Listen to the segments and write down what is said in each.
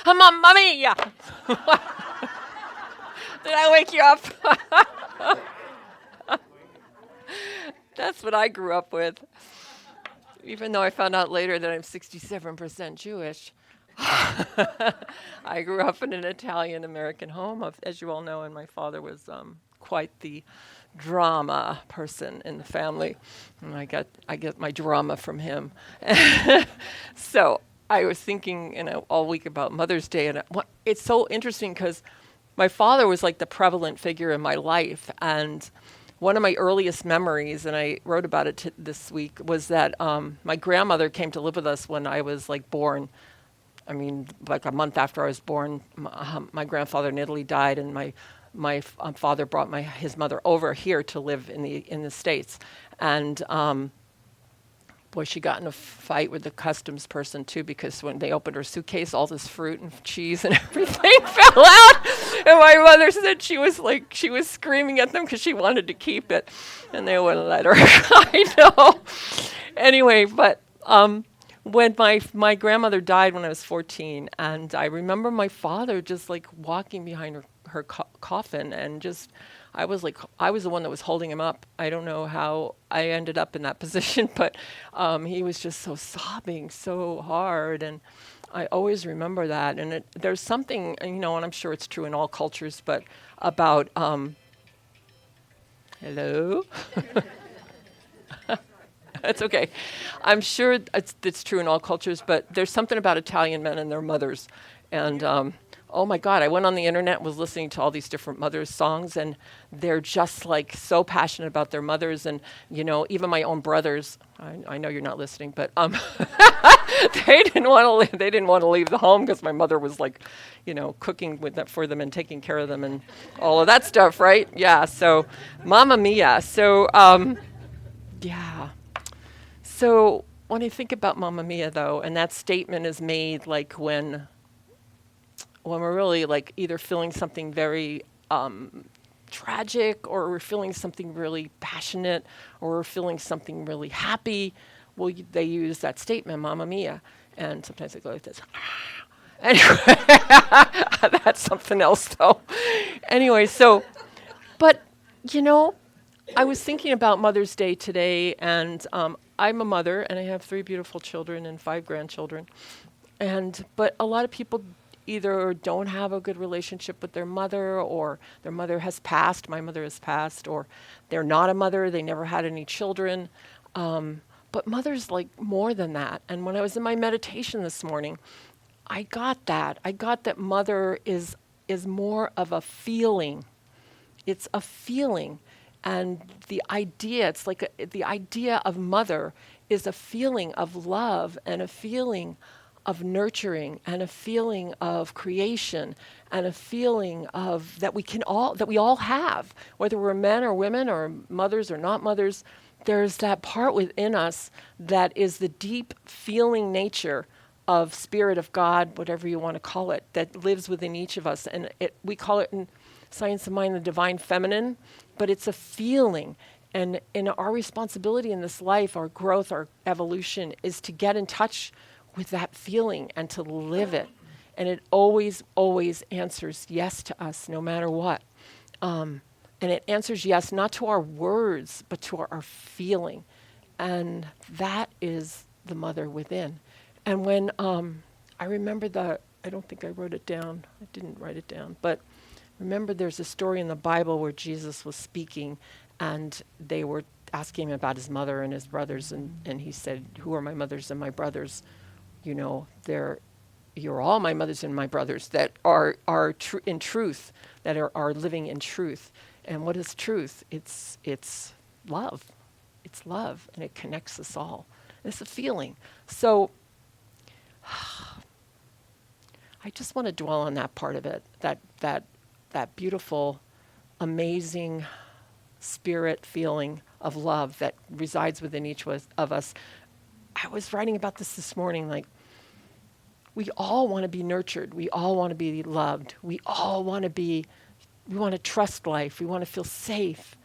Mamma mia! Did I wake you up? That's what I grew up with. Even though I found out later that I'm 67% Jewish. I grew up in an Italian American home, as you all know, and my father was quite the drama person in the family. And I get my drama from him. So I was thinking, all week about Mother's Day, and it's so interesting because my father was like the prevalent figure in my life, and one of my earliest memories, and I wrote about it this week, was that my grandmother came to live with us when I was like born. I mean, like a month after I was born, my grandfather in Italy died, and my father brought his mother over here to live in the States, and boy, she got in a fight with the customs person too, because when they opened her suitcase, all this fruit and cheese and everything fell out. And my mother said she was screaming at them because she wanted to keep it, and they wouldn't let her. I know. Anyway, but when my grandmother died when I was 14, and I remember my father just like walking behind her coffin, and just I was the one that was holding him up. I don't know how I ended up in that position, but he was just so sobbing so hard, and I always remember that. And there's something, and I'm sure it's true in all cultures, but about hello. It's okay. I'm sure it's true in all cultures, but there's something about Italian men and their mothers. And oh my God, I went on the internet and was listening to all these different mothers' songs, and they're just like so passionate about their mothers. And, even my own brothers, I know you're not listening, but they didn't want to leave the home because my mother was like, cooking for them and taking care of them and all of that stuff, right? Yeah, so Mamma Mia. So, yeah. So when I think about Mamma Mia, though, and that statement is made like when we're really like either feeling something very tragic, or we're feeling something really passionate, or we're feeling something really happy, well, they use that statement, Mamma Mia. And sometimes they go like this. Anyway, that's something else, though. Anyway, so, but, I was thinking about Mother's Day today, and I'm a mother, and I have 3 beautiful children and 5 grandchildren. But a lot of people either don't have a good relationship with their mother, or their mother has passed, my mother has passed, or they're not a mother, they never had any children. But mother's like more than that. And when I was in my meditation this morning, I got that. I got that mother is more of a feeling. It's a feeling. And the idea, the idea of mother is a feeling of love, and a feeling of nurturing, and a feeling of creation, and a feeling of that we all have, whether we're men or women or mothers or not mothers. There's that part within us that is the deep feeling nature of Spirit of God, whatever you want to call it, that lives within each of us. And we call it in Science of Mind the divine feminine, but it's a feeling. And in our responsibility in this life, our growth, our evolution, is to get in touch with that feeling and to live it. And it always, always answers yes to us, no matter what. And it answers yes, not to our words, but to our feeling. And that is the mother within. And when I remember I don't think I wrote it down. I didn't write it down. But remember, there's a story in the Bible where Jesus was speaking, and they were asking him about his mother and his brothers. And he said, "Who are my mothers and my brothers? You're all my mothers and my brothers that are in truth, that are living in truth." And what is truth? It's love. It's love, and it connects us all. It's a feeling. So I just want to dwell on that part of it, that beautiful, amazing spirit feeling of love that resides within each of us. I was writing about this morning, like, we all want to be nurtured. We all want to be loved. We want to trust life. We want to feel safe.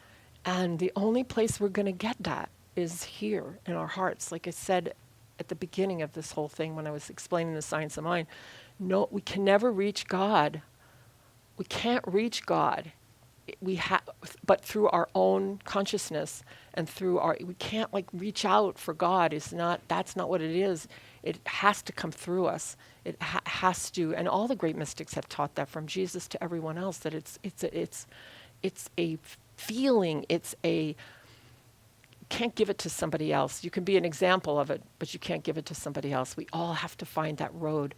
And the only place we're going to get that is here in our hearts. Like I said at the beginning of this whole thing when I was explaining the science of mind, No, we can never reach God. We can't reach God. We have, but through our own consciousness and through our, we can't like reach out for God. That's not what it is. It has to come through us. It has to, and all the great mystics have taught that, from Jesus to everyone else, that it's a feeling. Can't give it to somebody else. You can be an example of it, but you can't give it to somebody else. We all have to find that road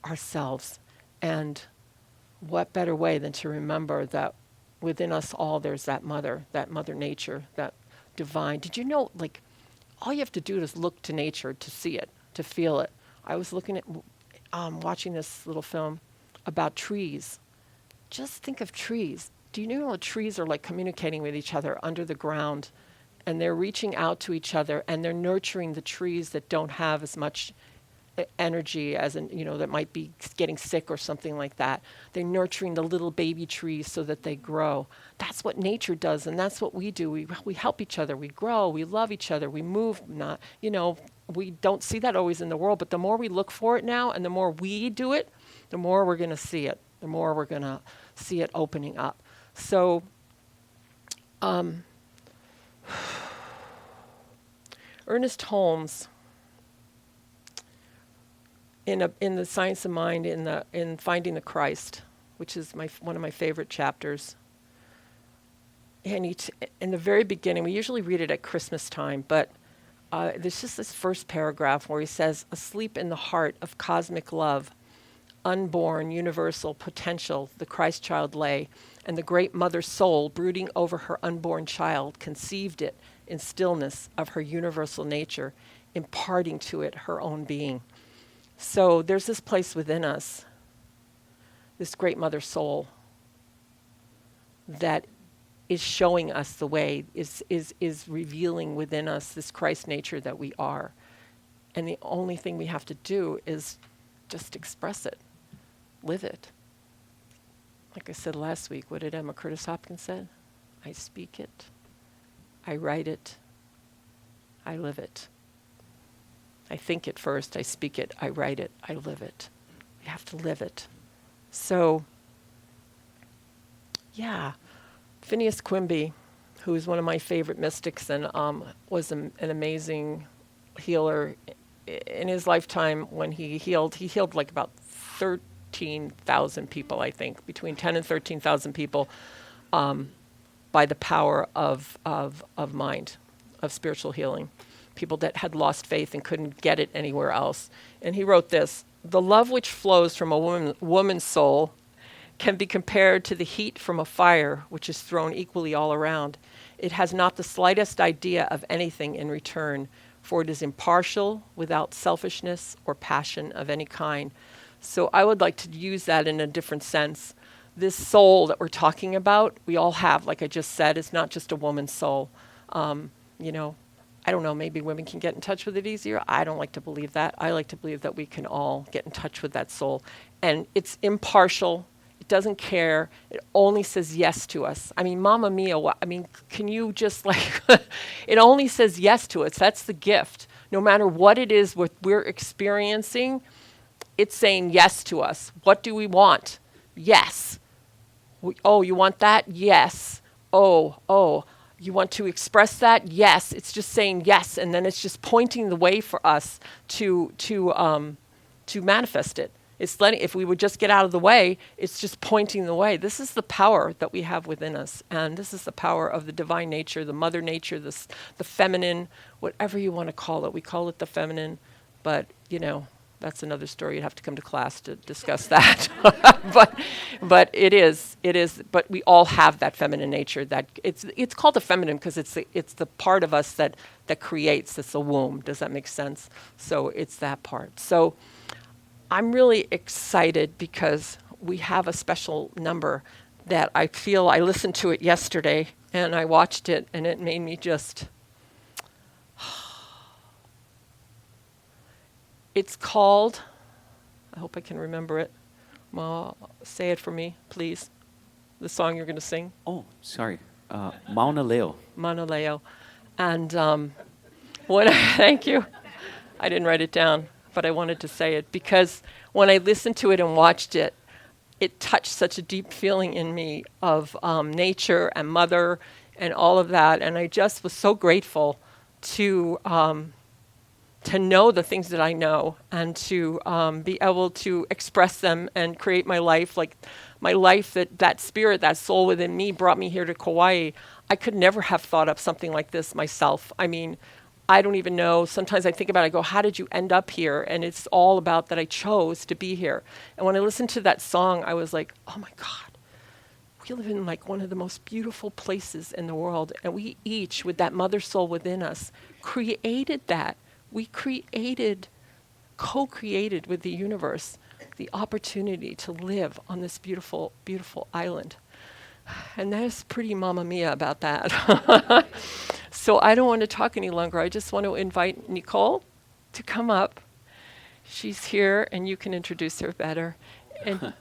ourselves. And what better way than to remember that within us all there's that mother nature, that divine. Did you know, like, all you have to do is look to nature to see it, to feel it. I was looking at, watching this little film about trees. Just think of trees. Do you know the trees are like communicating with each other under the ground, and they're reaching out to each other, and they're nurturing the trees that don't have as much energy as that might be getting sick or something like that. They're nurturing the little baby trees so that they grow. That's what nature does, and that's what we do. We help each other. We grow. We love each other. We move. We don't see that always in the world, but the more we look for it now, and the more we do it, the more we're going to see it. The more we're going to see it opening up. So, Ernest Holmes, in the Science of Mind, in Finding the Christ, which is one of my favorite chapters. And in the very beginning, we usually read it at Christmas time, but there's just this first paragraph where he says, "Asleep in the heart of cosmic love, unborn, universal potential, the Christ child lay, and the great mother soul, brooding over her unborn child, conceived it in stillness of her universal nature, imparting to it her own being." So there's this place within us, this great mother soul, that is showing us the way, is revealing within us this Christ nature that we are. And the only thing we have to do is just express it, live it. Like I said last week, what did Emma Curtis Hopkins said? I speak it, I write it, I live it. I think it first, I speak it, I write it, I live it. We have to live it. So, yeah, Phineas Quimby, who is one of my favorite mystics and was an amazing healer in his lifetime. When he healed like about 13,000 people, I think, between 10 and 13,000 people, by the power of mind, of spiritual healing. People that had lost faith and couldn't get it anywhere else. And he wrote this: "The love which flows from a woman's soul can be compared to the heat from a fire which is thrown equally all around. It has not the slightest idea of anything in return, for it is impartial, without selfishness or passion of any kind." So I would like to use that in a different sense. This soul that we're talking about, we all have, like I just said, it's not just a woman's soul. I don't know, maybe women can get in touch with it easier. I don't like to believe that. I like to believe that we can all get in touch with that soul. And it's impartial. It doesn't care. It only says yes to us. I mean, Mamma Mia, can you just it only says yes to us. That's the gift. No matter what it is what we're experiencing, it's saying yes to us. What do we want? Yes. You want that? Yes. Oh. You want to express that? Yes. It's just saying yes, and then it's just pointing the way for us to manifest it. It's if we would just get out of the way, it's just pointing the way. This is the power that we have within us, and this is the power of the divine nature, the mother nature, the feminine, whatever you want to call it. We call it the feminine, but that's another story. You'd have to come to class to discuss that. but it is. But we all have that feminine nature. That it's called the feminine because it's the part of us that creates. It's the womb. Does that make sense? So it's that part. So I'm really excited because we have a special number that I feel. I listened to it yesterday and I watched it, and it made me just. It's called, I hope I can remember it. Ma, say it for me, please. The song you're going to sing. Oh, sorry. Mauna Leo. Mauna Leo. And thank you. I didn't write it down. but I wanted to say it because when I listened to it and watched it, it touched such a deep feeling in me of nature and mother and all of that. And I just was so grateful to know the things that I know and to be able to express them and create my life, like my life, that spirit, that soul within me brought me here to Kauai. I could never have thought up something like this myself. I mean, I don't even know. Sometimes I think about it, I go, how did you end up here? And it's all about that I chose to be here. And when I listened to that song, I was like, oh my God, we live in like one of the most beautiful places in the world. And we each, with that mother soul within us, created that. We co-created with the universe, the opportunity to live on this beautiful, beautiful island. And there's pretty mamma mia about that. So I don't want to talk any longer. I just want to invite Nicole to come up. She's here, and you can introduce her better. And